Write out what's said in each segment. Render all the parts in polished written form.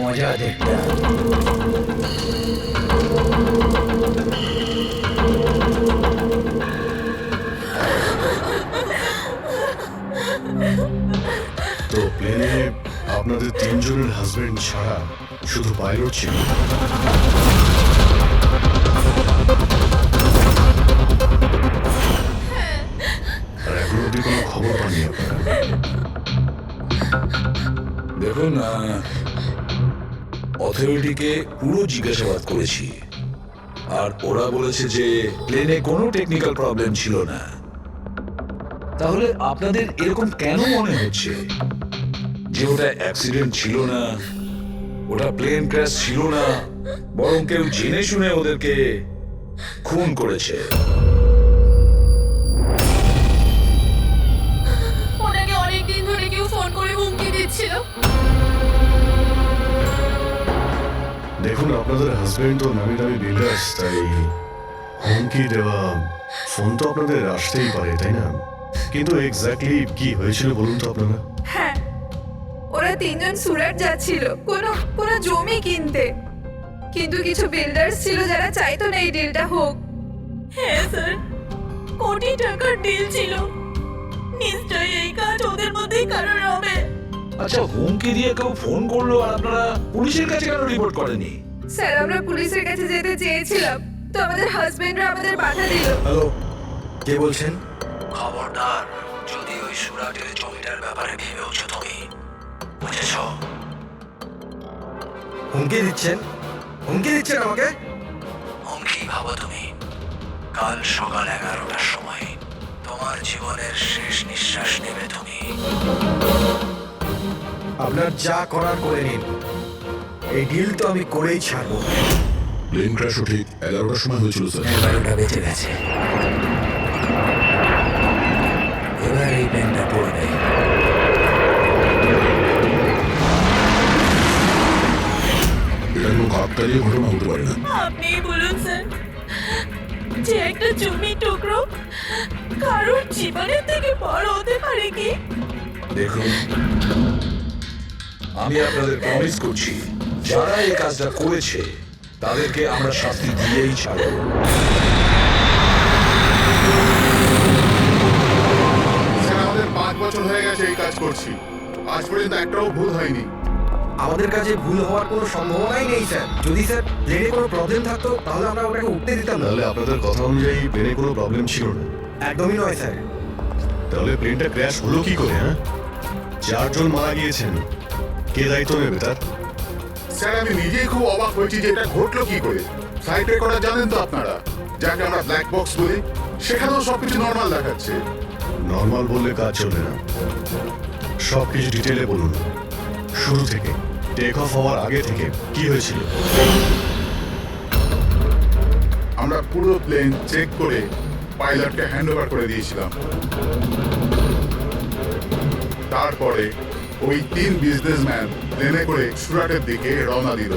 মজা দেখতাম। তো প্লেনে আপনাদের তিনজনের হাজবেন্ড ছাড়া শুধু পাইলট ছিল? আর এখন অব্দি কোনো খবর পাননি আপনারা? দেখুন, অথরিটিকে পুরো জিজ্ঞাসাবাদ করেছি, আর ওরা বলেছে যে প্লেনে কোনো টেকনিক্যাল প্রবলেম ছিল না। তাহলে আপনাদের এরকম কেন মনে হচ্ছে যে ওটা অ্যাক্সিডেন্ট ছিল না, ওটা প্লেন ক্র্যাশ ছিল না, বরং কেউ জেনে শুনে ওদেরকে খুন করেছে? ওনাকে অনেকদিন ধরে কেউ ফোন করে হুমকি দিচ্ছিল। দেখুন, আপনাদের হাজবেন্ড তো নামি দামি বিল্ডার্স, তাই হুমকি দেওয়া ফোন তো আপনাদের আসতেই পারে, তাই না? কিন্তু এক্স্যাক্টলি কি হয়েছিল বলুন তো আপনারা? হ্যাঁ, ওরা তিনজন সুরাট যাচ্ছিল কোনো জমি কিনতে, কিন্তু কিছু বিল্ডার্স ছিল যারা চাইতো না এই ডিলটা হোক। হ্যাঁ স্যার, কোটি টাকার ডিল ছিল। নিশ্চয়ই এই কাজ ওদের মধ্যেই কারোর হবে। আচ্ছা, হুমকি দিয়ে কেউ ফোন করলো আর আপনারা পুলিশের কাছে কেন রিপোর্ট করেনি? স্যার, আমরা পুলিশের কাছে যেতে চেয়েছিলাম, তো আমাদের হাজবেন্ডরা আমাদের বাধা দিল। হ্যালো, কে বলছেন? খবরদার যদি ওই সুরাটের জমিটার ব্যাপারে ভেবেওছো তুমি, বুঝেছ? হুমকি দিচ্ছেন? হুমকি দিচ্ছেন আমাকে? হুমকি ভাবো তুমি, কাল সকাল 11টার সময় তোমার জীবনের শেষ নিঃশ্বাস নেবে তুমি। আপনার যা করার করে নিন, এই ডিল তো আমি করেই ছাড়বো। প্লেন ক্র্যাশও ঠিক 11টার সময় হয়েছিল স্যার। 11টা বেঁচে গেছে, এবার এই প্যানটা পড়বে। এটা কোনো কাকতালীয় ঘটনা হতে পারে না। আপনি বলুন স্যার, যে একটা জমি টুকরো কারোর জীবনের থেকে বড় হতে পারে কি? দেখুন, আমি আপনাদের প্রমিস করছি, যারা এই কাজটা করেছে তাদেরকে আমরা শাস্তি দিয়েই ছাড়ব। স্যার, আমাদের 5 বছর হয়ে গেছে এই কাজ করছি, আজ পর্যন্ত একটাও ভুল হয়নি। আমাদের কাছে ভুল হওয়ার কোনো সম্ভাবনাই নেই স্যার। যদি স্যার প্লেনে কোনো প্রবলেম থাকতো তাহলে আমরা ওটাকে উঠতে দিতাম না। তাহলে আপনাদের কথা অনুযায়ী প্লেনে কোনো প্রবলেম ছিল না? একদমই নয় স্যার। তাহলে প্লেনটা ক্র্যাশ হলো কি করে? হ্যাঁ, 4 জন মারা গিয়েছেন, কে দায়িত্ব নেবে তার? স্যার, আমি নিজেই খুব অবাক হয়েছি যে এটা ঘটলো কি করে। ফ্লাইট রেকর্ডার জানেন তো আপনারা, যাকে আমরা ব্ল্যাক বক্স বলি, সেখানেও সবকিছু নর্মাল দেখাচ্ছে। নর্মাল বললে কাজ চলবে না, সব কিছু ডিটেলে বলুন। শুরু থেকে, টেক অফ হওয়ার আগে থেকে কি হয়েছিল? আমরা পুরো প্লেন চেক করে পাইলটকে হ্যান্ড ওভার করে দিয়েছিলাম। তারপরে ওই 3 বিজনেসম্যান প্লেনে করে সুরাটের দিকে রওনা দিল।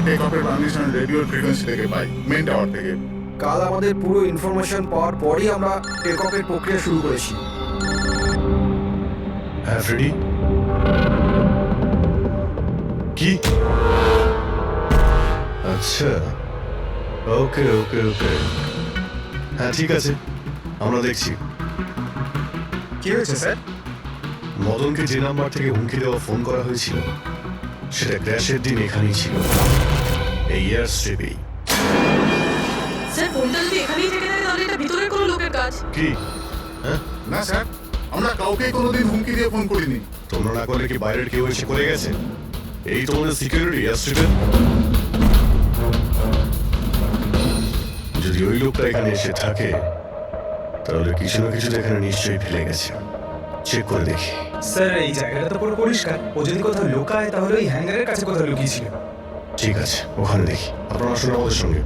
টেক অফের পারমিশন রেডিও ফ্রিকোয়েন্সি থেকে পাই, মেন টাওয়ার থেকে। কাল আমাদের পুরো ইনফরমেশন পাওয়ার পরই আমরা টেক অফের প্রক্রিয়া শুরু করেছি। হ্যাঁ ফ্রেডি, কি? আচ্ছা, ওকে ওকে ওকে, হ্যাঁ ঠিক আছে, আমরা দেখছি। কি হয়েছে স্যার? মদনকে যে নাম্বার থেকে হুমকি দেওয়া ফোন করা হয়েছিল, সেটা ক্র্যাশের দিন এখানেই ছিল, এই এয়ার স্ট্রিপেই। স্যার, ফোনটা যদি এখানেই থেকে থাকে তাহলে এটা ভিতরের কোনো লোকের কাজ। কি? হ্যাঁ, না স্যার, আমরা কাউকে কোনোদিন হুমকি দিয়ে ফোন করিনি। তোমরা না করলে কি বাইরের কেউ এসে করে গেছে? এই তোমাদের সিকিউরিটি এয়ার স্ট্রিপের। যদি ওই লোকটা এখানে এসে থাকে, তাহলে কিছু না কিছু এখানে নিশ্চয়ই ফেলে গেছে। চেক করে দেখি। স্যার, এই জায়গাটা তো পুরো পরিষ্কার। ও যদি কোথাও লুকায় তাহলে ওই হ্যাঙ্গারের কাছে কোথাও লুকিয়েছিল। ঠিক আছে, ওখানে দেখি। আপনারা আসুন আমাদের সঙ্গে।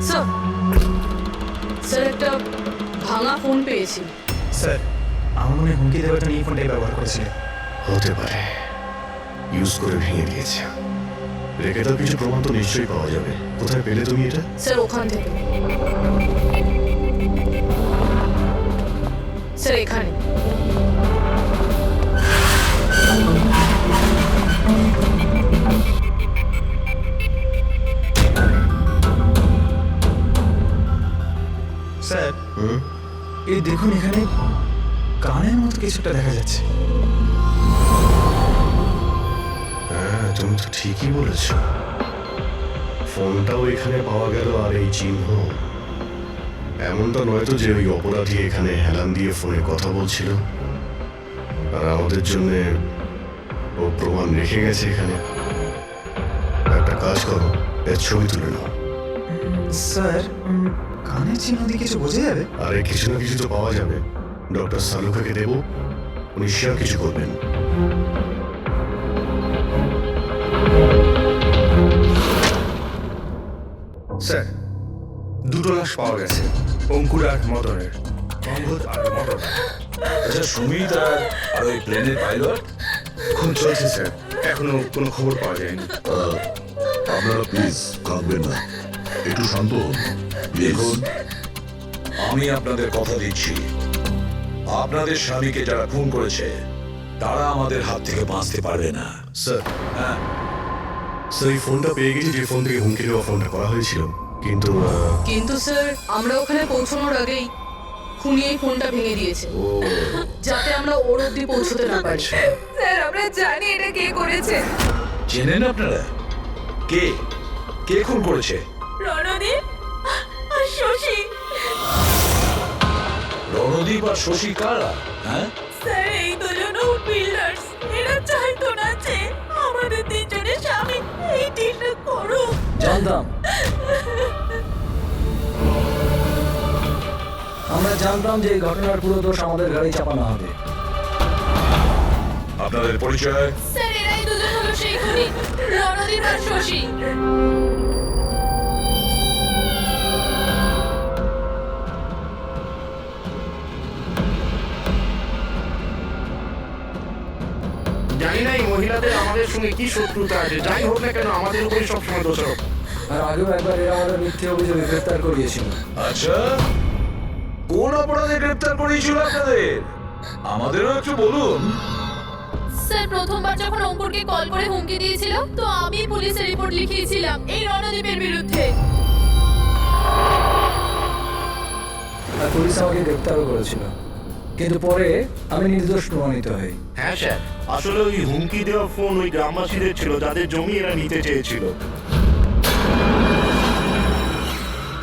স্যার স্যার একটা ভাঙা ফোন পেয়েছি। স্যার আমার মনে হয় হুমকি দেওয়াটা নিয়ে ফোনটাই ব্যবহার করেছিলেন। হতে পারে, ইউজ করে ভেঙে দিয়েছে। রেখে দাও, কিছু প্রমাণ তো নিশ্চয়ই পাওয়া যাবে। কোথায় পেলে তুমি এটা? স্যার ওখান থেকে। স্যার এখানে। স্যার এই দেখুন, এখানে কানের মতো কিছুটা দেখা যাচ্ছে। হ্যাঁ, তুমি তো ঠিকই বলেছ। ফোনটাও এখানে পাওয়া গেল, আর এই চিহ্ন। এমনটা নয় তো যে ওই অপরাধী এখানে হেলান দিয়ে ফোনে কথা বলছিল আর আমাদের জন্য ও প্রমাণ রেখে গেছে এখানে। একটা কাজ করো, এর ছবি তুলে নাও। স্যার কানের চিহ্ন দিয়ে কিছু বোঝা যাবে? আরে কিছু না কিছু তো পাওয়া যাবে। ডক্টর সালুখাকে দেবো, উনি শিওর কিছু করবেন। স্যার, দুটো লাশ পাওয়া গেছে, অঙ্কুর আর মদনের। অঙ্কুর আর মদন। আচ্ছা, সুমিত আর ওই প্লেনের পাইলট? খুন চলছে স্যার, এখনো কোনো খবর পাওয়া যায়নি। আপনারা প্লিজ কাঁদবেন না, একটু শান্ত হন। দেখুন, আমি আপনাদের কথা দিচ্ছি, আপনাদের স্বামীকে যারা খুন করেছে তারা আমাদের হাত থেকে বাঁচতে পারবে না। স্যার, হ্যাঁ, স্যার এই ফোনটা পেয়ে গেছি, যে ফোন থেকে হুমকি দেওয়া ফোনটা করা হয়েছিল। কিন্তু কিন্তু স্যার আমরা ওখানে পৌঁছানোর আগেই খুনি এই ফোনটা ভেঙে দিয়েছে, যাতে আমরা ওর অব্দি পৌঁছতে না পারি। স্যার আমরা জানি এটা কে করেছে। চেনেন আপনারা কে কে খুন করেছে? রণদীপ আর শশী। রণদীপ আর শশী কারা? হ্যাঁ, স্যার এই দুজনও বিল্ডার্স। এরা চাইতো না যে আমাদের তিনজনের স্বামী এই ডিলটা করুক। জানতাম, আমরা জানতাম যে এই ঘটনার পুরো দোষ আমাদের গাড়ি চাপানো হবে। আপনাদের পরিচয়? স্যার এরাই দুজন হলো সেই খুনি, রণদীপ আর শশী। জানি না এই মহিলাদের আমাদের সঙ্গে কি শত্রুতা আছে। যাই হোক না কেন, আমাদের উপরে সবসময় দোষারোপ। আর আগেও একবার এরা আমাদের মিথ্যে অভিযোগে গ্রেফতার করিয়েছিল। আচ্ছা, কোন অপরাধে গ্রেপ্তার করেছিল আপনাদের? আমাদেরও একটু বলুন। স্যার প্রথমবার যখন অঙ্কুরকে কল করে হুমকি দিয়েছিল, তো আমি পুলিশে রিপোর্ট লিখিয়েছিলাম এই রণদীপের বিরুদ্ধে। আর পুলিশ আমাকে গ্রেফতারও করেছিল, কিন্তু পরে আমি নির্দোষ প্রমাণিত হই। হ্যাঁ স্যার, আসলে ওই হুমকি দেওয়া ফোন ওই গ্রামবাসীদের ছিল, যাদের জমি এরা নিতে চেয়েছিল।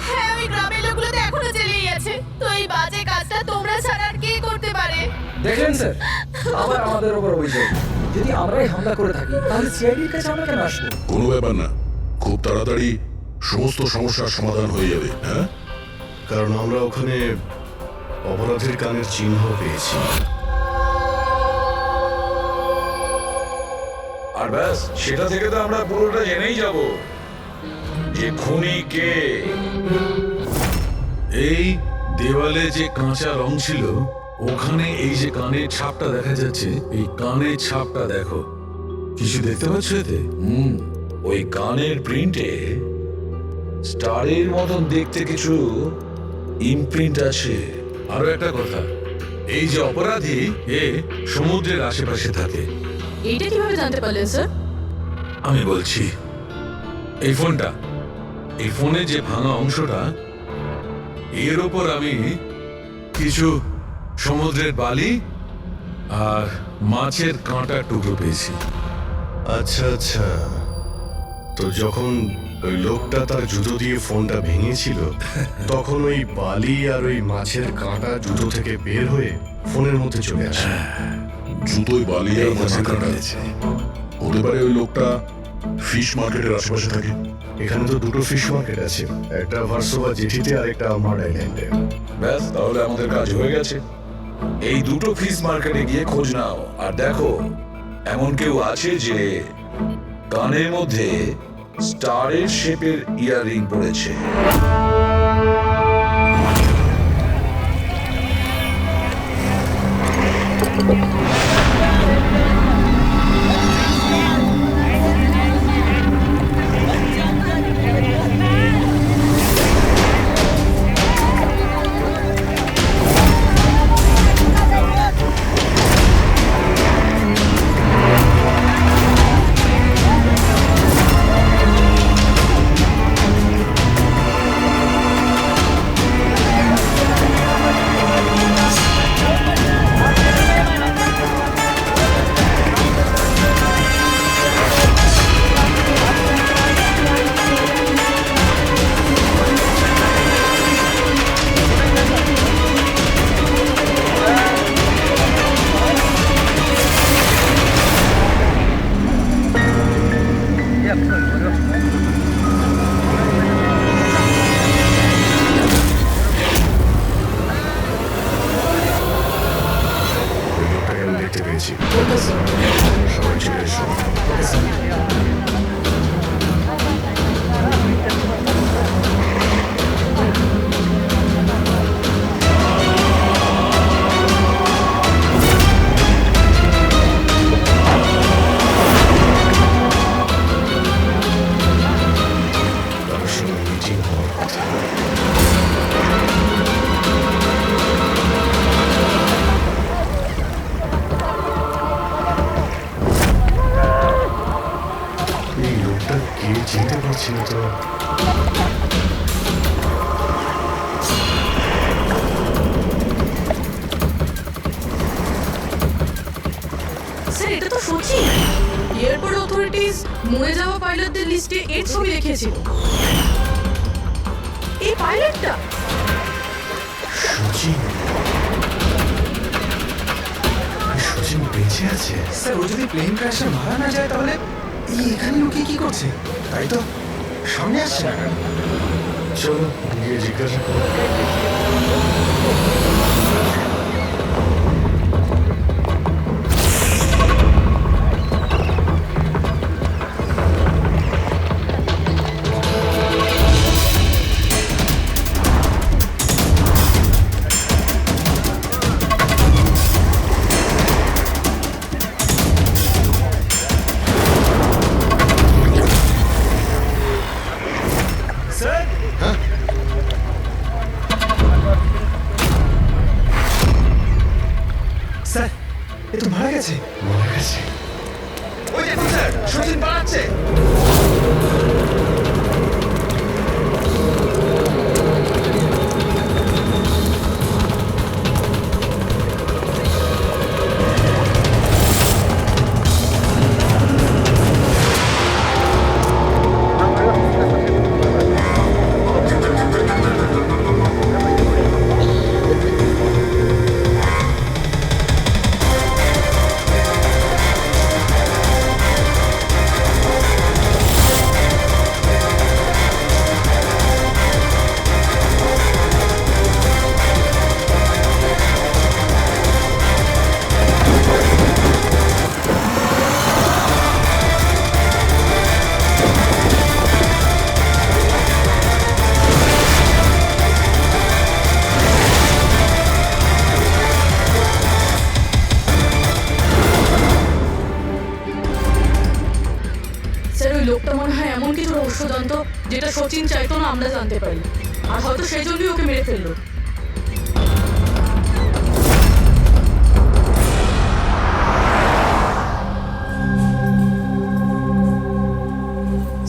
হ্যাঁ, ওই গ্রামের লোকগুলো তো এখনো জেলেই আছে। তো এই বাজে কাজটা তোমরা ছাড়া আর কে করতে পারে? দেখলেন স্যার, আবার আমাদের উপর অভিযোগ। যদি আমরাই হামলা করে থাকি তাহলে সিআইডির কাছে আমরা কেন আসবো? কোনো ব্যাপার না, খুব তাড়াতাড়ি সমস্ত সমস্যার সমাধান হয়ে যাবে। হ্যাঁ, কারণ আমরা ওখানে অপরাধের কানের চিহ্ন পেয়েছি। আর ব্যাস, সেটা থেকে তো আমরা পুরোটা জেনেই যাব যে খুনি কে। এই দেওয়ালে যে কাঁচা রং ছিল, ওখানে এই যে কানের ছাপটা দেখা যাচ্ছে, এই কানের ছাপটা দেখো। কিছু দেখতে পাচ্ছ এতে? ওই কানের প্রিন্টে স্টারের মতন দেখতে কিছু ইমপ্রিন্ট আছে। আরো একটা কথা, এই যে অপরাধী, এ সমুদ্রের আশেপাশে থাকে। এইটা কিভাবে জানতে পারলেন স্যার? আমি বলছি, এই ফোনটা, এই ফোনে যে ভাঙা অংশটা, এর ওপর আমি কিছু সমুদ্রের বালি আর মাছের কাঁটার টুকরো পেয়েছি। আচ্ছা আচ্ছা, তো যখন ওই লোকটা তার জুতো দিয়ে ফোনটা ভেঙেছিল তখন ওই বালি আর ওই মাছের কাঁটা জুতো থেকে বের হয়ে ফোনের মধ্যে চলে আসে। জুতোয় বালি আর মাছের কাঁটা হতে পারে ওই লোকটা ফিশ মার্কেটের আশেপাশে থাকে। এখানে তো দুটো ফিশ মার্কেট আছে, একটা ভার্সোভা জেটিতে আর একটা আমার আইল্যান্ডে। ব্যাস, তাহলে আমাদের কাজ হয়ে গেছে। এই দুটো ফিশ মার্কেটে গিয়ে খোঁজ নাও আর দেখো এমন কেউ আছে যে কানের মধ্যে স্টারের শেপের ইয়াররিং পড়েছে। ওই লোকটাকে আমি দেখতে পেয়েছি। সবাই চলে এসো। তার সঙ্গে মিটিং হওয়ার কথা। এই লোকটা কে চিনতে পারছি না তো। স্যার, এটা তো সচিন। এয়ারপোর্ট অথরিটিজ মরে যাওয়া পাইলটদের লিস্টে এর ছবি দেখিয়েছিল। এই পাইলটটা সচিন, সচিন বেঁচে আছে। স্যার, ও যদি প্লেন ক্র্যাশে মারা না যায় তাহলে এই এখানে লুকিয়ে কি করছে? তাই তো সামনে আসছে না কেন? চলো গিয়ে জিজ্ঞাসা করো। স্যার, এ তো মারা গেছে। মারা গেছে? ওই দেখুন স্যার, সচিন পালাচ্ছে। লোকটা মনে হয় এমন কিছু রহস্য জানতো যেটা সচিন চাইতো না আমরা জানতে পারি, আর হয়তো সেই জন্যই ওকে মেরে ফেললো।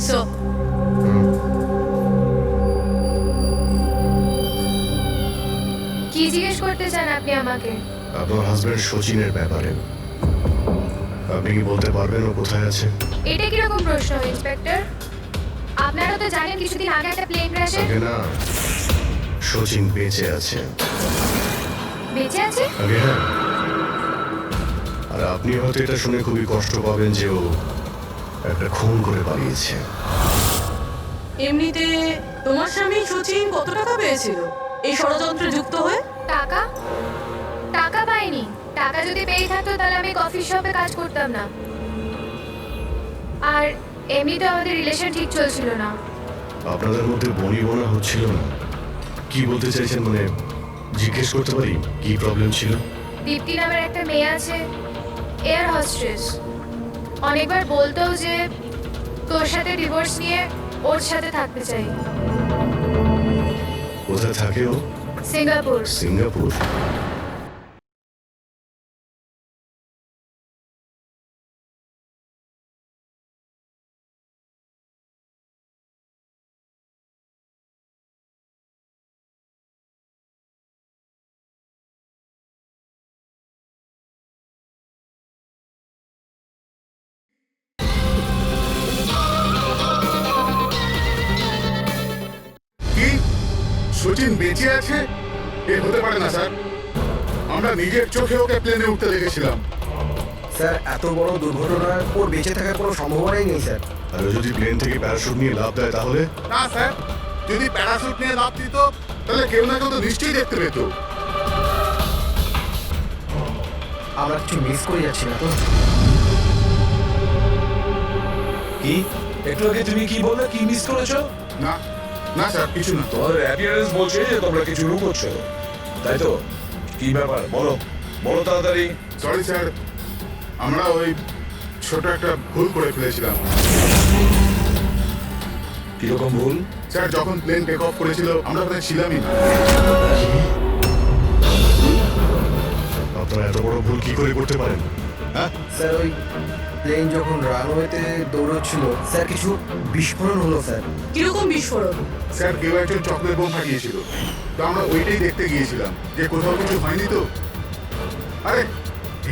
So, আমাকে। আপনার হাজবেন্ড শচীনের ব্যাপারে আপনি কি বলতে পারবেন ও কোথায় আছে? এটা কিরকম প্রশ্ন ইন্সপেক্টর? আপনারা তো জানেন কিছুদিন আগে একটা প্লেন ক্র্যাশে। আগে না, শচীন বেঁচে আছে। বেঁচে আছে? আগে হ্যাঁ। আর আপনি হয়তো এটা শুনে খুবই কষ্ট পাবেন যে ও একটা খুন করে পালিয়েছে। এমনিতে তোমার স্বামী শচীন কত টাকা পেয়েছিল এই ষড়যন্ত্রে যুক্ত হয়ে? টাকা? টাকা পাইনি। টাকা যদি পেয়ে থাকতো তাহলে আমি কফি শপে কাজ করতাম না। আর এমনিতে আমাদের রিলেশন ঠিক চলছিল না। আপনাদের মধ্যে বনিবনা হচ্ছিল না? কি বলতে চাইছেন, মানে জিজ্ঞেস করতে পারি কি প্রবলেম ছিল? দীপ্তি নামের একটা মেয়ে আছে, এয়ার হোস্টেস। অনেকবার বলতো যে তোর সাথে ডিভোর্স নিয়ে ওর সাথে থাকতে চাই। কোথায় থাকে ও? সিঙ্গাপুর। সিঙ্গাপুর? কি শচীন বেঁচে আছে? এ হতে পারে না স্যার। আমরা নিজের চোখে ওকে প্লেনে উঠতে দেখেছিলাম। স্যার এত বড় দুর্ঘটনায় ওর বেঁচে থাকার কোনো সম্ভাবনাই নেই স্যার। আর ও যদি প্লেন থেকে প্যারাশুট নিয়ে লাফ দেয় তাহলে? না স্যার, যদি প্যারাশুট নিয়ে লাফ দিত তাহলে কেউ না কেউ তো নিশ্চয়ই দেখতে পেত। আমরা কিছু মিস করে যাচ্ছি না তো? কি একটু আগে তুমি কি বললে, কি মিস করেছো? না না স্যার, কিছু না। তোমাদের অ্যাপিয়ারেন্স বলছে যে তোমরা কিছু লুকোচ্ছো, তাই তো? কি ব্যাপার বলো, বলো তাড়াতাড়ি। সরি স্যার, আমরা ওই ছোট একটা ভুল করে ফেলেছিলাম। কিরকম ভুল? স্যার যখন প্লেন টেক অফ করেছিল আমরা ওখানে ছিলামই না। আপনারা এত বড় ভুল কি করে করতে পারেন? হ্যাঁ স্যার ওই প্লেন যখন রানওয়েতে দৌড়চ্ছিল স্যার কিছু বিস্ফোরণ হলো স্যার। কিরকম বিস্ফোরণ? স্যার কেউ একজন চকলেট বোম ফাটিয়েছিল, তো আমরা ওইটাই দেখতে গিয়েছিলাম যে কোথাও কিছু হয়নি তো। আরে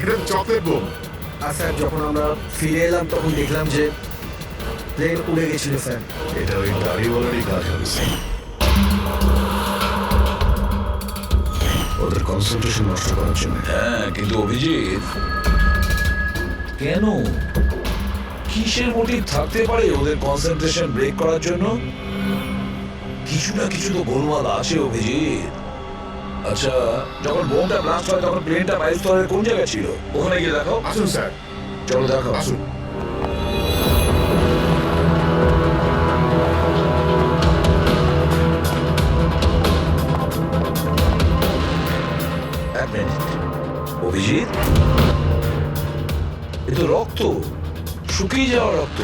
এটা তো চকলেট বোম। আর স্যার যখন আমরা ফিরে এলাম তখন দেখলাম যে প্লেন উড়ে গেছিল স্যার। এটা ওই গাড়িওয়ালারই কাজ হবে স্যার। ওদের কনসেন্ট্রেশন নষ্ট করার জন্য। হ্যাঁ, কিন্তু অভিজিৎ কেন? কিসের মোটিভ থাকতে পারে ওদের কনসেন্ট্রেশন ব্রেক করার জন্য? কিছু না কিছু তো গোলমাল আছে অভিজিৎ। আচ্ছা, যখন বোমটা ব্লাস্ট হয় তখন প্লেনটা বায়ুস্তরের কোন জায়গায় ছিল? ওখানে গিয়ে দেখো। আসুন স্যার, চলো দেখো। আসুন। এক মিনিট অভিজিৎ, এ তো রক্ত, শুকিয়ে যাওয়া রক্ত।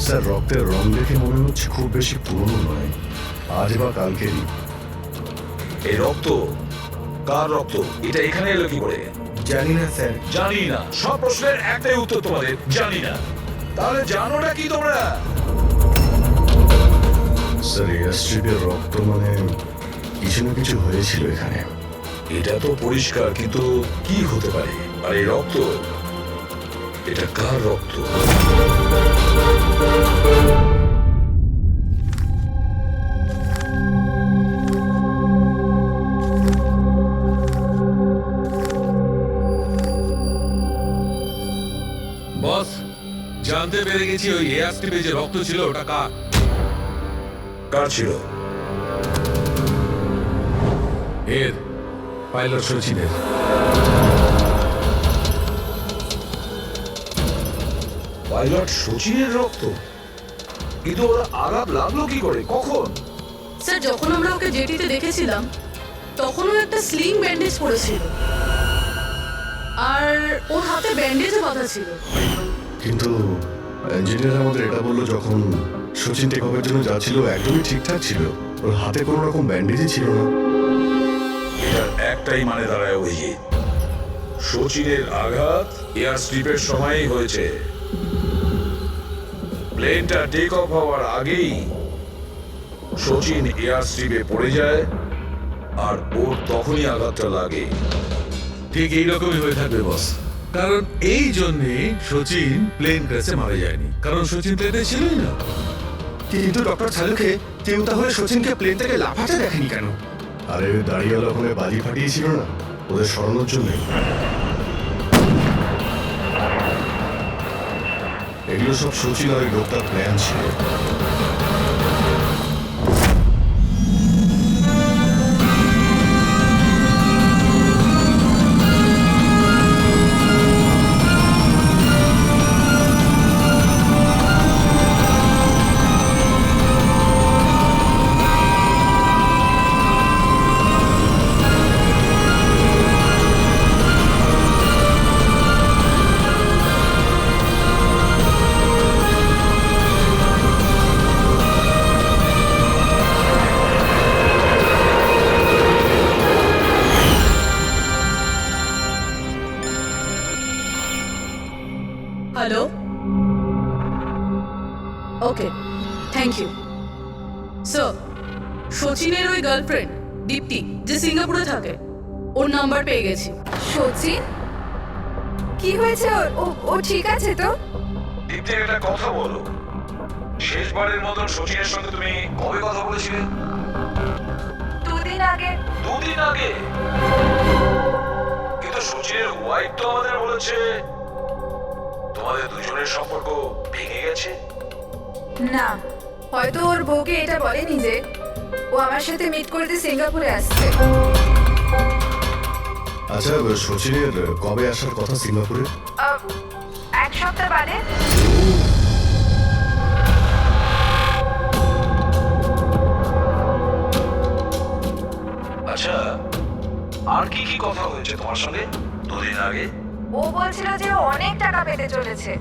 স্যার রক্তের রং দেখে মনে হচ্ছে খুব বেশি পুরনো নয়, আজ বা কালকেরই। এই রক্ত কার রক্ত? এটা এখানে এলো কি করে? জানি না স্যার। জানি না, সব প্রশ্নের একটাই উত্তর তোমাদের, জানি না। তাহলে জানোটা কি তোমরা? স্যার এয়ারস্ট্রিপের রক্ত মানে কিছু না কিছু হয়েছিল এখানে। এটা তো পরিষ্কার, কিন্তু কি হতে পারে? আর এই রক্ত, এটা কার রক্ত? বস, জানতে পেরে গেছি ওই এয়ারস্ট্রিপে যে রক্ত ছিল ওটা কার। কার ছিল? এর পাইলট শচীনের। পাইলট শচীনের রক্ত? কিন্তু ওরা আঘাত লাগলো কি করে, কখন? স্যার যখন আমরা ওকে জেটিতে দেখেছিলাম তখনও একটা স্লিং ব্যান্ডেজ পড়েছিল, আর ওর হাতে ব্যান্ডেজও বাঁধা ছিল। কিন্তু ইঞ্জিনিয়ার আমাদের এটা বললো যখন শচীন টেক অফের জন্য যাচ্ছিল একদমই ঠিকঠাক ছিল, ওর হাতে কোনো রকম ব্যান্ডেজই ছিল না। এটার একটাই মানে দাঁড়ায় অভিজিৎ, শচীনের আঘাত এয়ার স্ট্রিপের সময়ই হয়েছে। প্লেনটা টেক অফ হওয়ার আগেই শচীন এয়ার স্ট্রিপে পড়ে যায় আর ওর তখনই আঘাতটা লাগে। ঠিক এইরকমই হয়ে থাকবে বস, কারণ এই জন্যে সচিন প্লেন ক্র্যাশে মারা যায়নি, কারণ সচিন প্লেনে ছিলই না। কিন্তু ডক্টর ঝালুকে কেউ তাহলে সচিনকে প্লেন থেকে লাফাতে দেখেনি কেন? আরে দাঁড়িয়ে ওখানে বাজি ফাটিয়েছিল না ওদের সরানোর জন্য। এগুলো সব সচিন আর লোকটার প্ল্যান ছিল। Hello, okay, thank you sir. সচিনের ওই গার্লফ্রেন্ড দীপ্তি যে সিঙ্গাপুরে থাকে, ওর নাম্বার পেয়ে গেছি। সচিন কি হয়েছে ওর? ও ঠিক আছে তো? দীপ্তি, একটা কথা বলো, শেষবারের মতন সচিনের সঙ্গে তুমি কবে কথা বলেছিলে? 2 দিন আগে। 2 দিন আগে? কিন্তু সচিনের ওয়াইফ তো আমাদের বলেছে তোমাদের দুজনের সম্পর্ক ভেঙে গেছে। না, হয়তো ওর বউকে এটা বলেনি যে ও আমার সাথে মিট করতে সিঙ্গাপুরে আসছে। আচ্ছা, সচিনের কবে আসার কথা সিঙ্গাপুরে? 1 সপ্তাহ বাদে। আচ্ছা, আর কি কি কথা হয়েছে তোমার সঙ্গে 2 দিন আগে? ও বলছিল যে ও অনেক টাকা পেতে চলেছে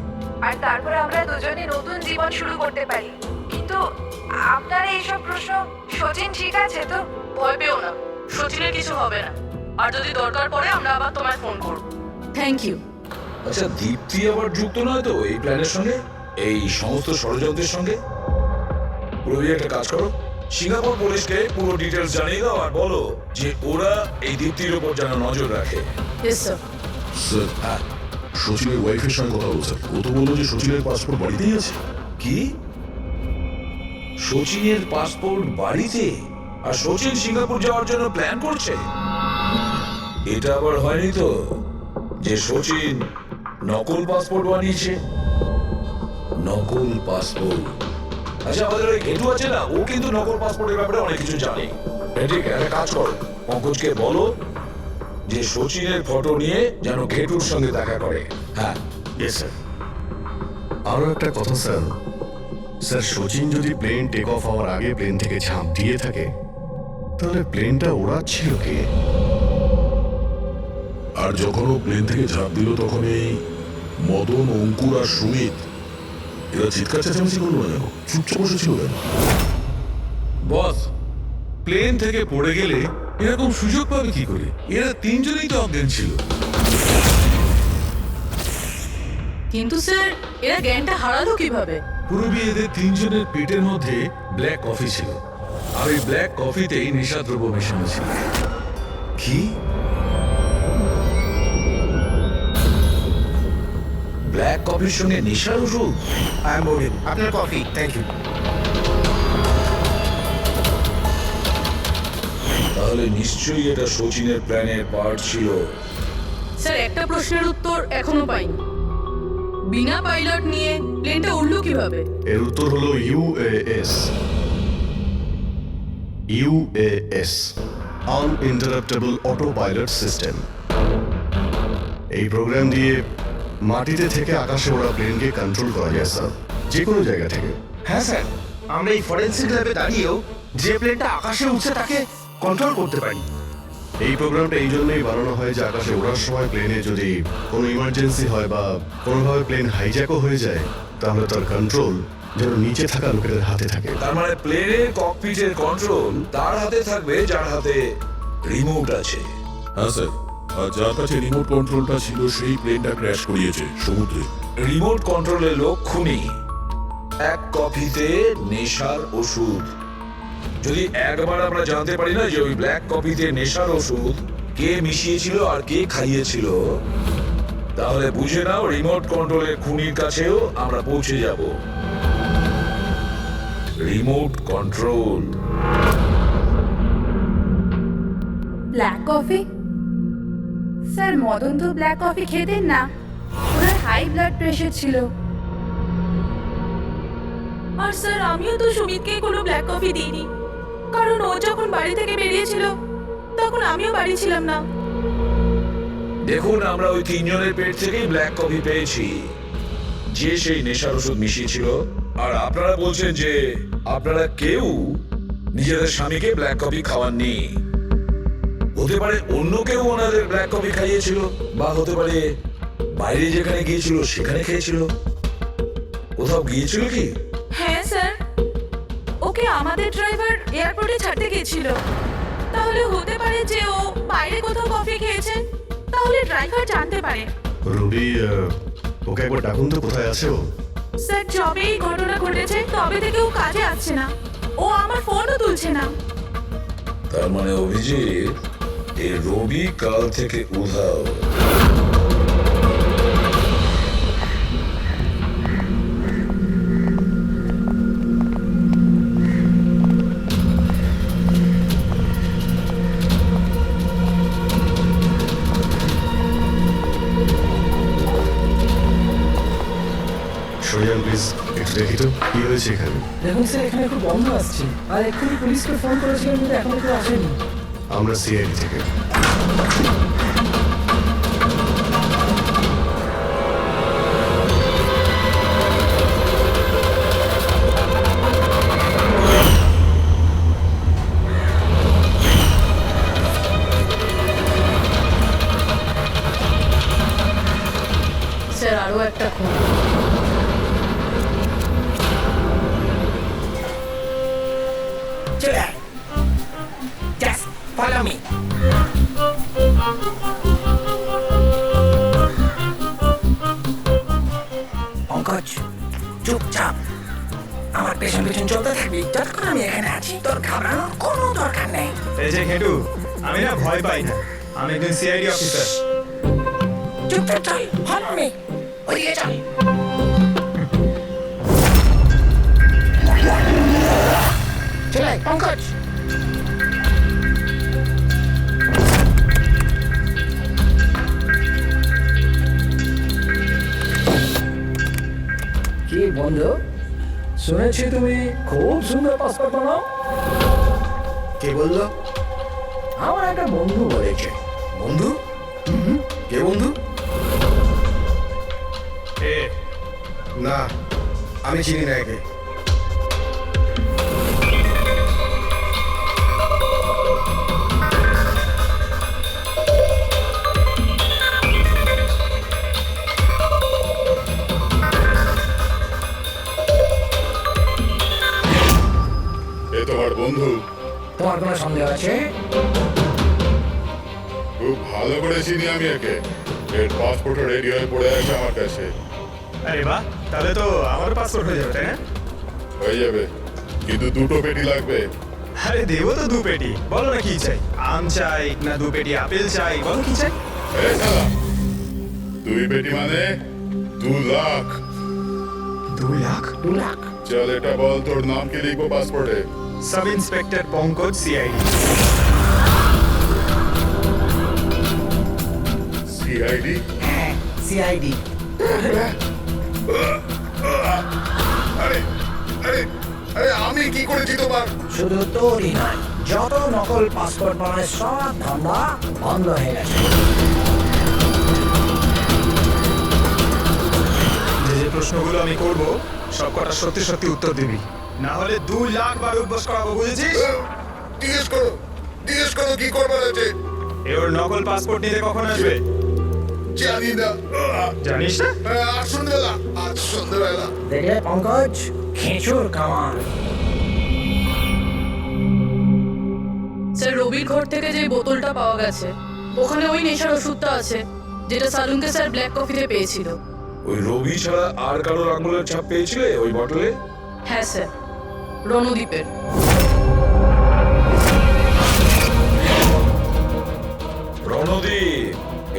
আর তারপর আমরা দুজনে নতুন জীবন শুরু করতে পারি। কিন্তু আপনার এইসব প্রশ্ন, সচিন ঠিক আছে তো? ভয় পেও না, সচিনের কিছু হবে না। আর যদি দরকার পড়ে আমরা আবার তোমায় ফোন করব। Thank you. আচ্ছা, দীপ্তি আবার যুক্ত নয় তো এই প্ল্যানের সঙ্গে, এই সমস্ত ষড়যন্ত্রের সঙ্গে? প্রবি, একটা কাজ করো, সিঙ্গাপুর পুলিশকে পুরো ডিটেলস জানিয়ে দাও আর বলো যে ওরা এই দীপ্তির উপর যেন নজর রাখে। Yes sir. স্যার, হ্যাঁ, সচিনের ওয়াইফের সঙ্গে কথা বলছে। ও তো বললো যে সচিনের পাসপোর্ট বাড়িতেই আছে। কি? সচিনের পাসপোর্ট বাড়িতে? আর সচিন সিঙ্গাপুর যাওয়ার জন্য প্ল্যান করছে? এটা আবার হয়নি তো যে সচিন নকল পাসপোর্ট বানিয়েছে? নকল পাসপোর্ট? আচ্ছা, আমাদের ওই ঘেটু আছে না, ও কিন্তু নকল পাসপোর্টের ব্যাপারে অনেক কিছু জানে। ঠিক, একটা কাজ করো, পঙ্কজকে বলো যে সচিনের ফটো নিয়ে যেন ঘেটুর সঙ্গে দেখা করে। হ্যাঁ। Yes sir. আরও একটা কথা স্যার, স্যার সচিন যদি প্লেন টেক অফ হওয়ার আগে প্লেন থেকে ঝাঁপ দিয়ে থাকে, তাহলে প্লেনটা ওড়াচ্ছিল কে? আর যখন ও প্লেন থেকে ঝাঁপ দিল তখন এই মদন, অঙ্কুর আর সুমিত এরা চিৎকার চেঁচামেচি করলো না কেন? চুপচাপ বসেছিল কেন? বস, প্লেন থেকে পড়ে গেলে এরকম সুযোগ পাবে কি করে? এরা 3 জনেই তো অজ্ঞান ছিল। কিন্তু স্যার, এরা জ্ঞানটা হারালো কিভাবে? পূর্বে এদের 3 জনের পেটের মধ্যে ব্ল্যাক কফি ছিল, আর ওই ব্ল্যাক কফিতেই নেশাদ্রব্য মেশানো ছিল। কি? ব্ল্যাক কফির সঙ্গে নেশার ওষুধ? I am boring. আপনার কফি, থ্যাংক ইউ। তাহলে নিশ্চয়ই এটা সচিনের প্ল্যানের পার্ট ছিল। স্যার, একটা প্রশ্নের উত্তর এখনো পাইনি। বিনা পাইলট নিয়ে প্লেনটা উড়লো কিভাবে? এর উত্তর হলো UAS. UAS, আনইন্টারাপ্টেবল auto pilot system. এই প্রোগ্রাম দিয়ে মাটিতে থেকে আকাশে ওড়া প্লেনকে কন্ট্রোল করা যায় স্যার, যে কোনো জায়গা থেকে। হ্যাঁ স্যার, আমরা এই ফরেন্সিক ল্যাবে দাঁড়িয়েও যে প্লেনটা আকাশে উঠছে তাকে কন্ট্রোল করতে পারি। এই প্রোগ্রামটা এই জন্যই বানানো হয় যে আকাশে ওড়ার সময় প্লেনে যদি কোনো ইমার্জেন্সি হয় বা কোনোভাবে প্লেন হাইজ্যাকও হয়ে যায়, তাহলে তার কন্ট্রোল যেন নিচে থাকা লোকেদের হাতে থাকে। তার মানে প্লেনের ককপিটের কন্ট্রোল তার হাতে থাকবে যার হাতে রিমোট আছে। হ্যাঁ স্যার, আর যার কাছে রিমোট কন্ট্রোলটা ছিল সেই প্লেনটা ক্র্যাশ করিয়েছে সমুদ্রে। রিমোট কন্ট্রোলের লক্ষণই 1 কফিতে নেশার ওষুধ। যদি একবার আমরা জানতে পারি না যে ওই ব্ল্যাক কফিতে নেশার ওষুধ কে মিশিয়েছিল আর কে খাইয়েছিল, তাহলে বুঝে নাও রিমোট কন্ট্রোলের খুনির কাছেও আমরা পৌঁছে যাব। Remote control. Black coffee? Sir Madan তো ব্ল্যাক কফি খেতেন না, ওনার হাই ব্লাড প্রেশার ছিল। আর স্যার আমিও তো সুমিতকে কোনো ব্ল্যাক কফি দিইনি, কারণ ও যখন বাড়ি থেকে বেরিয়েছিল তখন আমিও বাড়ি ছিলাম না। দেখুন, আমরা ওই তিনজনের পেট থেকেই ব্ল্যাক কফি পেয়েছি, যে সেই নেশার ওষুধ মিশিয়েছিল। আর আপনারা বলছেন যে আপনারা কেউ নিজেদের স্বামীকে ব্ল্যাক কফি খাওয়াননি। হতে পারে অন্য কেউ ওনাদের ব্ল্যাক কফি খাইয়েছিল, বা হতে পারে বাইরে যেখানে গিয়েছিল সেখানে খেয়েছিল। কোথাও গিয়েছিল কি? হ্যাঁ স্যার, ওকে আমাদের ড্রাইভার এয়ারপোর্টে ছাড়তে গেছিল। তাহলে হতে পারে যে ও বাইরে কোথাও কফি খেয়েছে, তাহলে ড্রাইভার জানতে পারে। রবি, ওকে একবার ডাকুন তো, কোথায় আছে ও? স্যার যবে এই ঘটনা ঘটেছে তবে থেকে ও কাজে আসছে না, ও আমার ফোনও তুলছে না। তার মানে অভিজিৎ, এই রবি কাল থেকে উধাও। সরিয়ান প্লিজ, একটু দেখি তো কি হয়েছে এখানে। দেখুন স্যার, এখানে খুব বন্ধ আসছে, আর এক্ষুনি পুলিশকে ফোন করেছিলাম কিন্তু এখন কেউ আসেনি। আমরা সিআইডি থেকে। স্যার আরও একটা খুন। চলে আয়। Just follow me. পঙ্কজ, চুপচাপ আমার পেছন পেছন চলতে থাকবি যতক্ষণ আমি এখানে আছি। তোর ঘাবড়ানোর কোনো দরকার নেই। এই যে ঘেটু, আমি না ভয় পাই না, আমি একজন সিআইডি অফিসার। চুপচাপ চল, ফলো মি। ওদিকে চল। চলে আয়, পঙ্কজ। কি বন্ধু, শুনেছি তুমি খুব সুন্দর পাসপোর্ট বানাও। কে বললো? আমার একটা বন্ধু বলেছে। বন্ধু? কে বন্ধু? না, আমি চিনি না একে। এ তোমার বন্ধু? তোমার কোনো সন্দেহ আছে? খুব ভালো করে চিনি আমি একে। এর পাসপোর্টও রেডি হয়ে পড়ে আছে আমার কাছে। আরে বাহ, তাহলে তো আমার পাসপোর্ট হয়ে যাবে, তাই না? হয়ে যাবে, কিন্তু দুটো পেটি লাগবে। আরে দেবো তো 2 পেটি। বলো না কি চাই, আম চাই না 2 পেটি আপেল চাই, বলো কি চাই? এই শালা, 2 পেটি মানে 2 লাখ। 2 লাখ? 2 লাখ? চল এটা বল, তোর নাম কি লিখবো পাসপোর্টে? Sub inspector Pankaj, CID. CID? হ্যাঁ, সিআইডি। আরে আরে আরে, আমি কি করেছি তোমার? শুধু তোরই নয়, যত নকল পাসপোর্ট বানায় সব ধান্দা বন্ধ হয়ে গেছে। যে প্রশ্নগুলো আমি করব সব কটা সত্যি সত্যি উত্তর দিবি, না হলে 2 লাখ বার উদ্বোস করাবো, বুঝেছিস? জিজ্ঞেস করো কি করবার আছে। এর নকল পাসপোর্ট নিতে কখন আসবে? জানি না। জানিস না? আজ সন্ধ্যাবেলা। দেখলে পঙ্কজ, খেঁচুর কামান। স্যার রবির ঘর থেকে যে বোতলটা পাওয়া গেছে ওখানে ওই নেশার ওষুধটা আছে যেটা সালুনকে স্যার ব্ল্যাক কফিতে পেয়েছিল। ওই রবি ছাড়া আর কারোর আঙুলের ছাপ পেয়েছিলে ওই বটলে? হ্যাঁ স্যার, রণদ্বীপের।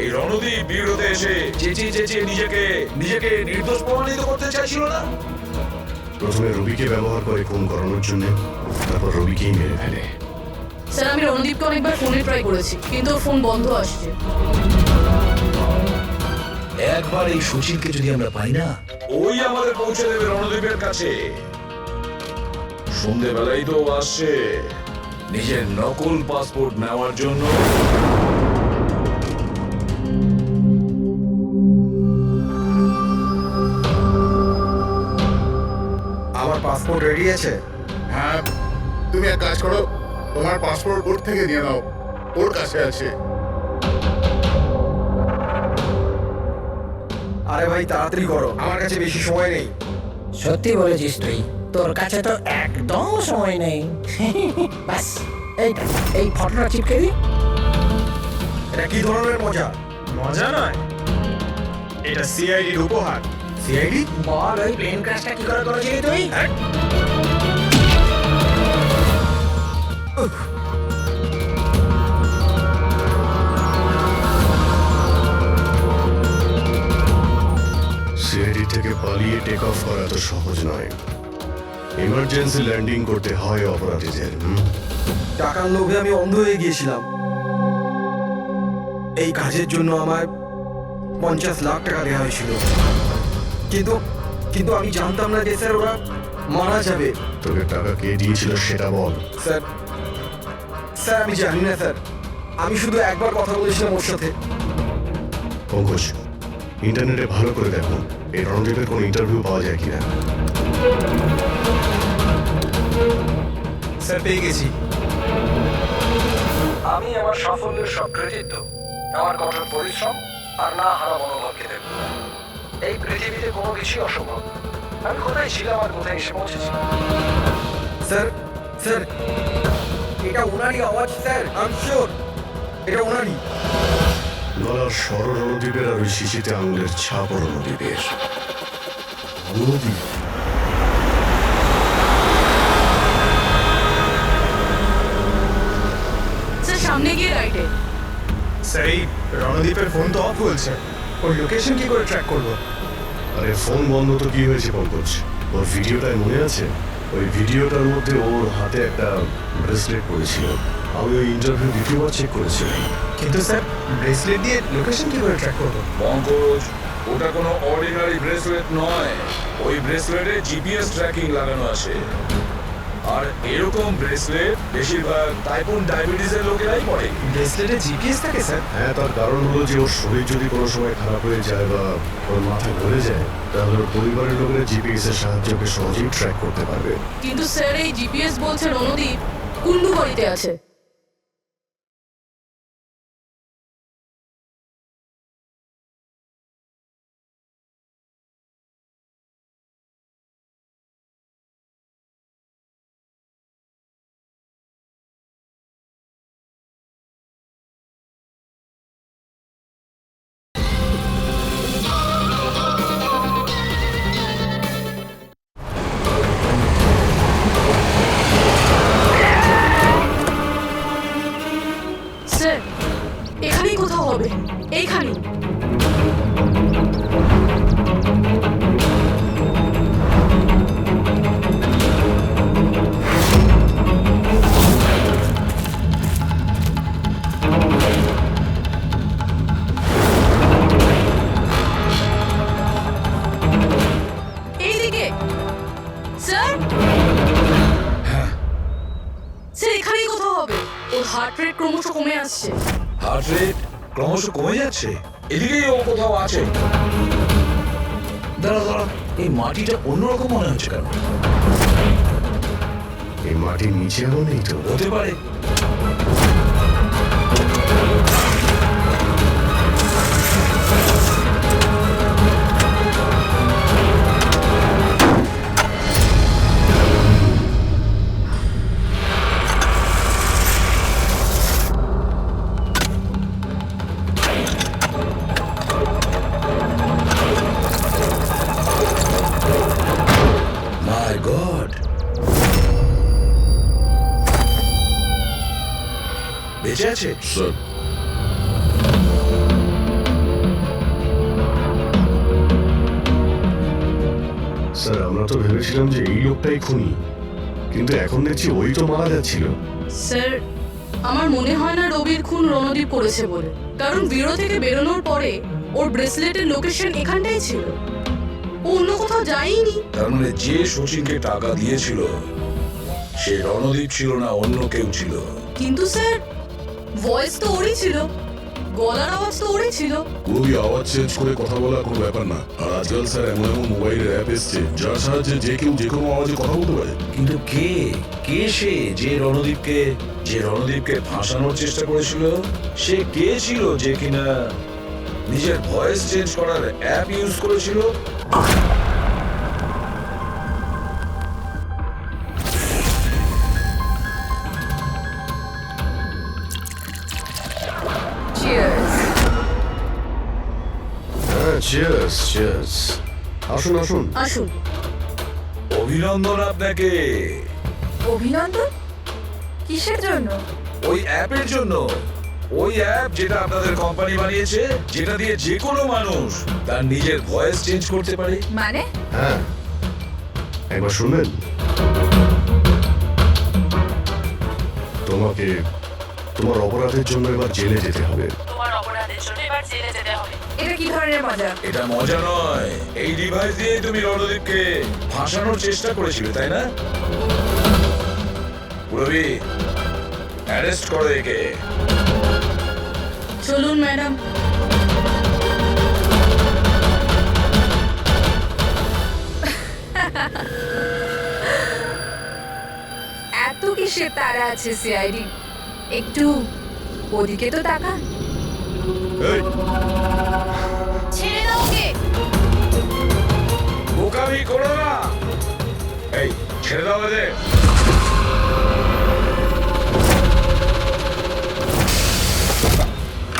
এই রণদীপ বিরোধে এসে চেঁচিয়ে চেঁচিয়ে নিজেকে নির্দোষ প্রমাণিত করতে চাইছিল না? প্রথমে রবিকে ব্যবহার করে খুন করানোর জন্য, তারপর রবিকেই মেরে ফেলে। স্যার আমি রণদীপকে অনেকবার ফোনে ট্রাই করেছি কিন্তু ওর ফোন বন্ধ আসছে। একবার এই সুচিরকে যদি আমরা পাই না, ওই আমাদের পৌঁছে দেবে রণদীপের কাছে। সন্ধ্যেবেলাই তো ও আসছে নিজের নকল পাসপোর্ট নেওয়ার জন্য। আমার পাসপোর্ট রেডি আছে। হ্যাঁ, তুমি এক কাজ করো, তোমার পাসপোর্ট ওর থেকে নিয়ে নাও, ওর কাছে আছে। আরে ভাই তাড়াতাড়ি করো, আমার কাছে বেশি সময় নেই। সত্যি বলেছিস তুই, তোর কাছে তো একদম সময় নেই। বাস এই ফটোটা চিপকে দি। এটা কি ধরনের মজা? মজা নয়, এটা সিআইডির উপহার। সিআইডি? বল ওই প্লেন ক্র্যাশটা কি করে করেছিলি তুই? সিআইডি থেকে পালিয়ে টেক অফ করা তো সহজ নয়। ইমার্জেন্সি ল্যান্ডিং করতে হয় অপরাধীদের। টাকার লোভে আমি অন্ধ হয়ে গিয়েছিলাম। এই কাজের জন্য আমার 50 লাখ টাকা দেওয়া হয়েছিল, কিন্তু কিন্তু আমি জানতাম না যে স্যার ওরা মারা যাবে। তোকে টাকা কে দিয়েছিল সেটা বল। স্যার স্যার আমি জানি না স্যার, আমি শুধু একবার কথা বলেছিলাম ওর সাথে। পঙ্কজ, ইন্টারনেটে ভালো করে দেখো এই রণদীপের কোনো ইন্টারভিউ পাওয়া যায় কিনা। স্যার পেয়ে গেছি। আমি আমার সাফল্যের সব ক্রেডিট দেব আমার কঠোর পরিশ্রম আর না হারা মনোভাবকে দেব। এই পৃথিবীতে কোনো কিছুই অসম্ভব। আমি কোথায় ছিলাম আর কোথায় এসে পৌঁছেছি। স্যার স্যার এটা ওনারই আওয়াজ স্যার, আমি শিওর এটা ওনারই। গলার স্বর রণদীপের আর ওই শিশিতে আঙুলের ছাপ রণদীপের। রণদীপ স্যার সামনে গিয়ে রাইটে। স্যার এই রণদীপের ফোন তো অফ বলছে, ওর লোকেশন কি করে ট্র্যাক করবো? আরে ফোন বন্ধ তো কি হয়েছে পঙ্কজ, ওর ভিডিওটায় মনে আছে? ওই ভিডিওটার মধ্যে ওর হাতে একটা ব্রেসলেট পড়েছিল। আমি ওই ইন্টারভিউ দ্বিতীয়বার চেক করেছিলাম। কিন্তু স্যার ব্রেসলেট দিয়ে লোকেশন কি করে ট্র্যাক করবো? পঙ্কজ, ওটা কোনো অর্ডিনারি ব্রেসলেট নয়। ওই ব্রেসলেটে জিপিএস ট্র্যাকিং লাগানো আছে। আর এরকম ব্রেসলেট বেশিরভাগ টাইপ 1 ডায়াবেটিসের লোকেরাই পড়ে। ব্রেসলেটে জিপিএস থাকে স্যার? হ্যাঁ, তার কারণ হলো যে ওর শরীর যদি কোনো সময় খারাপ হয়ে যায় বা ওর মাথা ঘুরে যায়, তাহলে ওর পরিবারের লোকেরা জিপিএস এর সাহায্যকে সহজেই ট্র্যাক করতে পারবে। কিন্তু স্যার এই জিপিএস বলছে রণদীপ কুন্ডু বাড়িতে আছে। স্যার এখানেই কোথাও হবে, এইখানেই। এইদিকে স্যার। স্যার এখানেই কোথাও হবে। ওর হার্ট রেট ক্রমশ কমে আসছে। হার্ট রেট ক্রমশ কমে যাচ্ছে, এদিকেই ও কোথাও আছে। দাঁড়া দাঁড়া, এই মাটিটা অন্যরকম মনে হচ্ছে কেন? এই মাটির নিচে এমন নেই তো? হতে পারে। মাই গড, বেঁচে আছে? স্যার তো ভেবেছিলাম যে এই লোকটাই খুনি, কিন্তু এখন দেখছি ওই তো মারা যাচ্ছিল। স্যার, আমার মনে হয় না রবির খুন রণদীপ করেছে বলে, কারণ ব্যুরো থেকে বেরোনোর পরে ওর ব্রেসলেটের লোকেশন এখানটাই ছিল, ও অন্য কোথাও যায়নি। তার মানে যে শচীনকে টাকা দিয়েছিল সে রণদীপ ছিল না, অন্য কেউ ছিল। কিন্তু স্যার, ভয়েস তো ওরই ছিল, গলার আওয়াজ তো ওরই ছিল। পুরোই আওয়াজ চেঞ্জ করে কথা বলা কোনো ব্যাপার না। আর আজকাল স্যার এমন এমন মোবাইলের অ্যাপ এসছে যার সাহায্যে যে কেউ যে কোনো আওয়াজে কথা বলতে পারে। কিন্তু কে সে যে রণদীপকে ফাঁসানোর চেষ্টা করেছিল? সে কে ছিল যে কিনা নিজের ভয়েস চেঞ্জ করার অ্যাপ ইউজ করেছিল? হ্যাঁ, চিয়ার্স চিয়ার্স। আসুন আসুন। আসুন। অভিনন্দন আপনাকে। অভিনন্দন? কিসের জন্য? ওই অ্যাপের জন্য। ওই অ্যাপ যেটা আপনাদের কোম্পানি বানিয়েছে, যেটা দিয়ে যে কোনো মানুষ তার নিজের ভয়েস চেঞ্জ করতে পারে। মানে? হ্যাঁ, একবার শুনবেন? তোমাকে তোমার অপরাধের জন্য এবার জেলে যেতে হবে। তোমার অপরাধের জন্য এবার জেলে যেতে হবে। এটা কি ধরনের মজা? এটা মজা নয়। এই ডিভাইস দিয়ে তুমি রণদীপকে ফাঁসানোর চেষ্টা করেছিলে, তাই না? পুরবি, অ্যারেস্ট করো একে। চলুন ম্যাডাম। এত কিসের তারা আছে সিআইডি? একটু ওদিকে তো তাকান। এই, ছেড়ে দাও ওকে। বোকামি করো না। এই, ছেড়ে দাও এদের।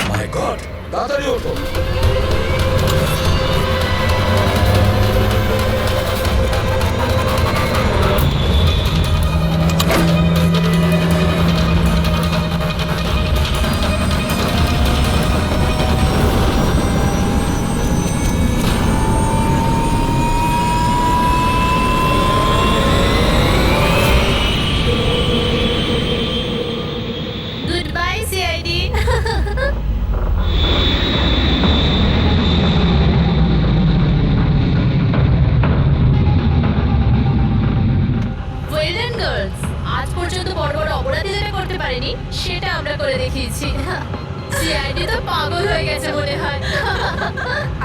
মাই গড, তাড়াতাড়ি ওঠো। Good bye CID. Well done girls, আজ পর্যন্ত বড় বড় অপরাধী যেটা করতে পারেনি সেটা আমরা করে দেখিয়েছি। সিআইডি তো পাগল হয়ে গেছে মনে হয়।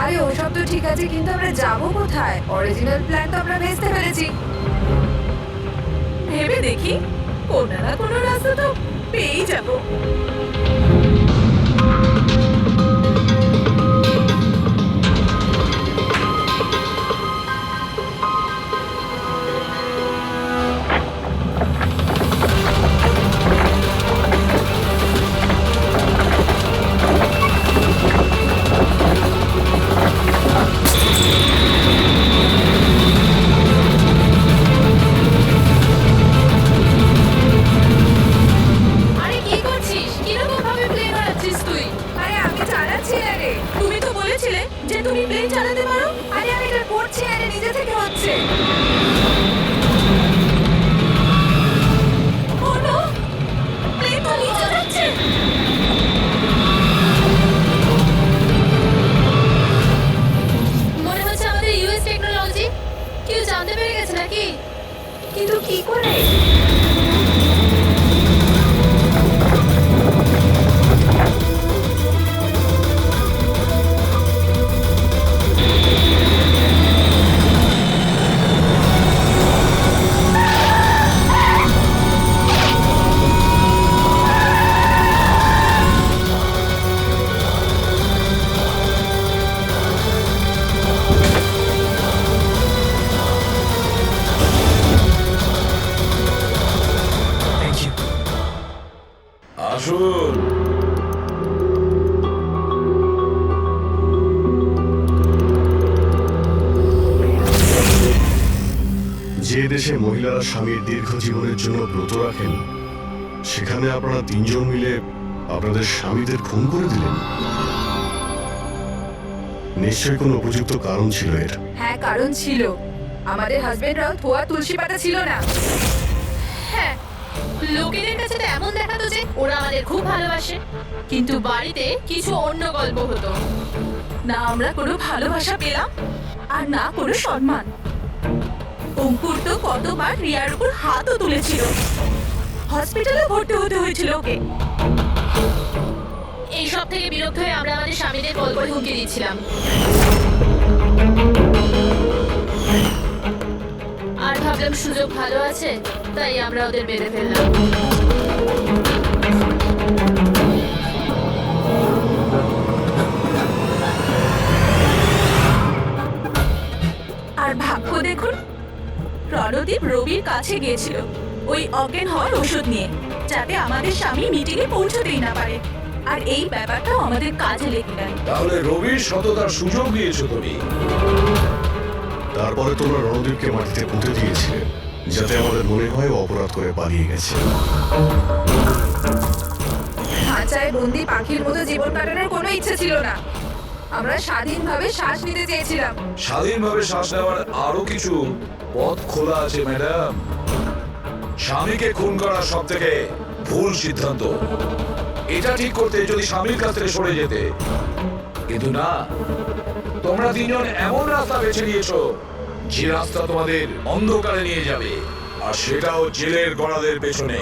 আরে ওসব তো ঠিক আছে, কিন্তু আমরা যাবো কোথায়? অরিজিনাল প্ল্যান তো আমরা ভেস্তে ফেলেছি। ভেবে দেখি, কোনো না কোনো রাস্তা তো পেয়েই যাবো। আরে কি করছিস? কিরকম ভাবে প্লেন উড়াচ্ছিস তুই? আরে আমি চালাচ্ছি না রে। তুমি তো বলেছিলে যে তুমি প্লেন চালাতে পারো। আরে আমি এটা করছি না রে, নিজে থেকে হচ্ছে। ও নো, প্লেন তো নিচে যাচ্ছে। মনে হচ্ছে আমাদের ইউএস টেকনোলজি কেউ জানতে পেরে গেছে নাকি? কিন্তু কি করে? আসুন। যে দেশে মহিলারা স্বামীর দীর্ঘ জীবনের জন্য ব্রত রাখেন, সেখানে আপনারা তিনজন মিলে আপনাদের স্বামীদের খুন করে দিলেন। নিশ্চয়ই কোনো উপযুক্ত কারণ ছিল এর। হ্যাঁ, কারণ ছিল। আমাদের হাজবেন্ডরাও ধোয়া তুলসী পাতা ছিল না। হ্যাঁ, লোকেদের কাছে তো এমন দেখাতো যে ওরা আমাদের খুব ভালোবাসে, কিন্তু বাড়িতে কিছু অন্য গল্প হতো। না আমরা কোনো ভালোবাসা পেলাম আর না কোনো সম্মান। অঙ্কুর তো কতবার রিয়ার উপর হাতও তুলেছিল, হসপিটালে ভর্তি হতে হয়েছিল ওকে। এইসব থেকে বিরক্ত হয়ে আমরা আমাদের স্বামীদের কল করে হুমকি দিচ্ছিলাম। আর ভাবলাম সুযোগ ভালো আছে, তাই আমরা ওদের মেরে ফেললাম। আর ভাগ্য দেখুন, রণদীপ রবির কাছে গিয়েছিল ওই অজ্ঞান হওয়ার ওষুধ নিয়ে, যাতে আমাদের স্বামী মিটিংয়ে পৌঁছতেই না পারে। আর এই ব্যাপারটাও আমাদের কাজে লেগে গেল। তাহলে রবির সততার সুযোগ দিয়েছো তুমি। তারপরে তোমরা রণদীপকে মাটিতে পুঁতে দিয়েছিলে, যাতে আমাদের মনে হয় ও অপরাধ করে পালিয়ে গেছে। খাঁচায় বন্দি পাখির মতো জীবন কাটানোর কোনো ইচ্ছে ছিল না। আমরা স্বাধীনভাবে শ্বাস নিতে চেয়েছিলাম। স্বাধীনভাবে শ্বাস নেওয়ার আরো কিছু পথ খোলা আছে ম্যাডাম। স্বামীকে খুন করা সব থেকে ভুল সিদ্ধান্ত। এটা ঠিক করতে যদি স্বামীর কাছ থেকে সরে যেতে, কিন্তু না, তোমরা তিনজন এমন রাস্তা বেছে নিয়েছো যে রাস্তা তোমাদের অন্ধকারে নিয়ে যাবে, আর সেটাও জেলের গড়াদের পেছনে।